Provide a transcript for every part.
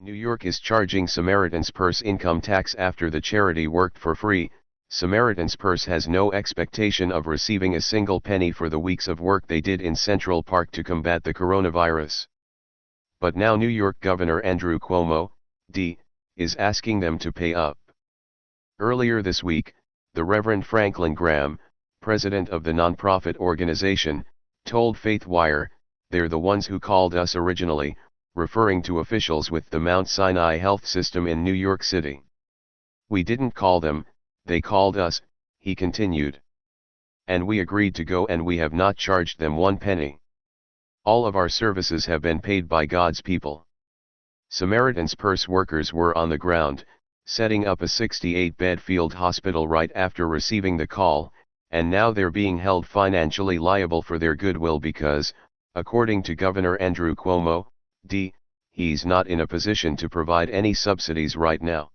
New York is charging Samaritan's Purse income tax after the charity worked for free. Samaritan's Purse has no expectation of receiving a single penny for the weeks of work they did in Central Park to combat the coronavirus. But now New York Governor Andrew Cuomo, D., is asking them to pay up. Earlier this week, the Reverend Franklin Graham, president of the nonprofit organization, told Faith Wire, "They're the ones who called us originally," referring to officials with the Mount Sinai Health System in New York City. "We didn't call them, they called us," he continued. "And we agreed to go, and we have not charged them one penny. All of our services have been paid by God's people." Samaritan's Purse workers were on the ground, setting up a 68-bed field hospital right after receiving the call, and now they're being held financially liable for their goodwill because, according to Governor Andrew Cuomo, D., he's not in a position to provide any subsidies right now.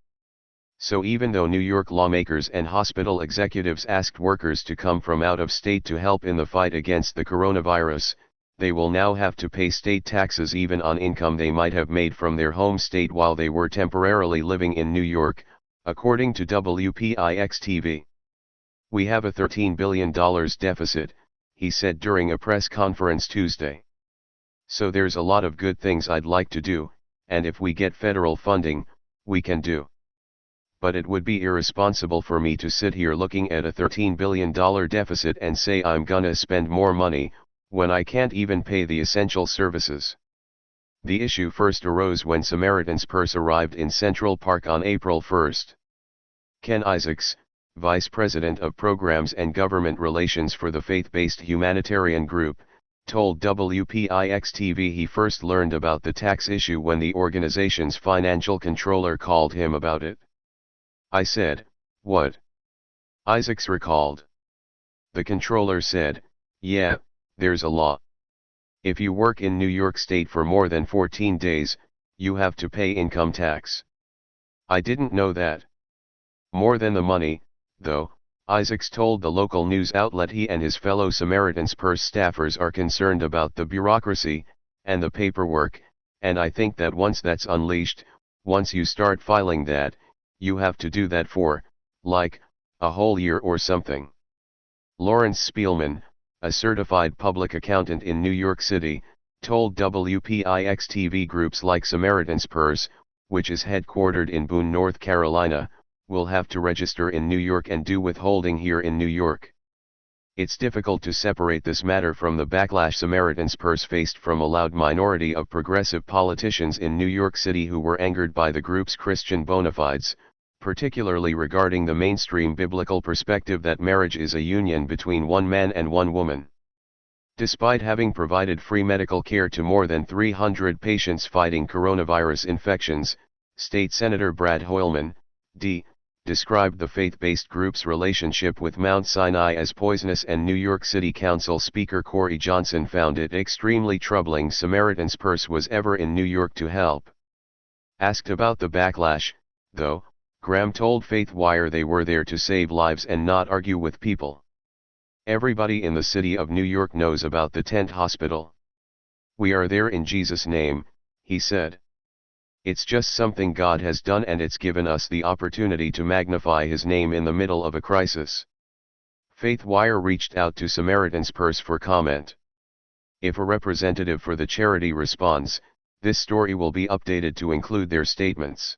So even though New York lawmakers and hospital executives asked workers to come from out of state to help in the fight against the coronavirus, they will now have to pay state taxes even on income they might have made from their home state while they were temporarily living in New York, according to WPIX-TV. "We have a $13 billion deficit," he said during a press conference Tuesday. "So there's a lot of good things I'd like to do, and if we get federal funding, we can do. But it would be irresponsible for me to sit here looking at a $13 billion deficit and say I'm gonna spend more money, when I can't even pay the essential services." The issue first arose when Samaritan's Purse arrived in Central Park on April 1. Ken Isaacs, Vice President of Programs and Government Relations for the faith-based humanitarian group, told WPIX-TV he first learned about the tax issue when the organization's financial controller called him about it. "I said, 'What?'" Isaacs recalled. The controller said, "Yeah, there's a law. If you work in New York State for more than 14 days, you have to pay income tax. I didn't know that." More than the money, though, Isaacs told the local news outlet he and his fellow Samaritan's Purse staffers are concerned about the bureaucracy and the paperwork, and "I think that once that's unleashed, once you start filing that, you have to do that for, like, a whole year or something." Lawrence Spielman, a certified public accountant in New York City, told WPIX-TV groups like Samaritan's Purse, which is headquartered in Boone, North Carolina, will have to register in New York and do withholding here in New York. It's difficult to separate this matter from the backlash Samaritan's Purse faced from a loud minority of progressive politicians in New York City who were angered by the group's Christian bona fides, particularly regarding the mainstream biblical perspective that marriage is a union between one man and one woman. Despite having provided free medical care to more than 300 patients fighting coronavirus infections, State Senator Brad Hoylman, D., described the faith-based group's relationship with Mount Sinai as poisonous, and New York City Council Speaker Corey Johnson found it extremely troubling Samaritan's Purse was ever in New York to help. Asked about the backlash, though, Graham told Faith Wire they were there to save lives and not argue with people. "Everybody in the city of New York knows about the tent hospital. We are there in Jesus' name," he said. "It's just something God has done, and it's given us the opportunity to magnify His name in the middle of a crisis." Faith Wire reached out to Samaritan's Purse for comment. If a representative for the charity responds, this story will be updated to include their statements.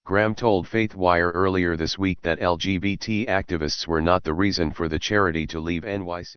Graham told Faith Wire earlier this week that LGBT activists were not the reason for the charity to leave NYC.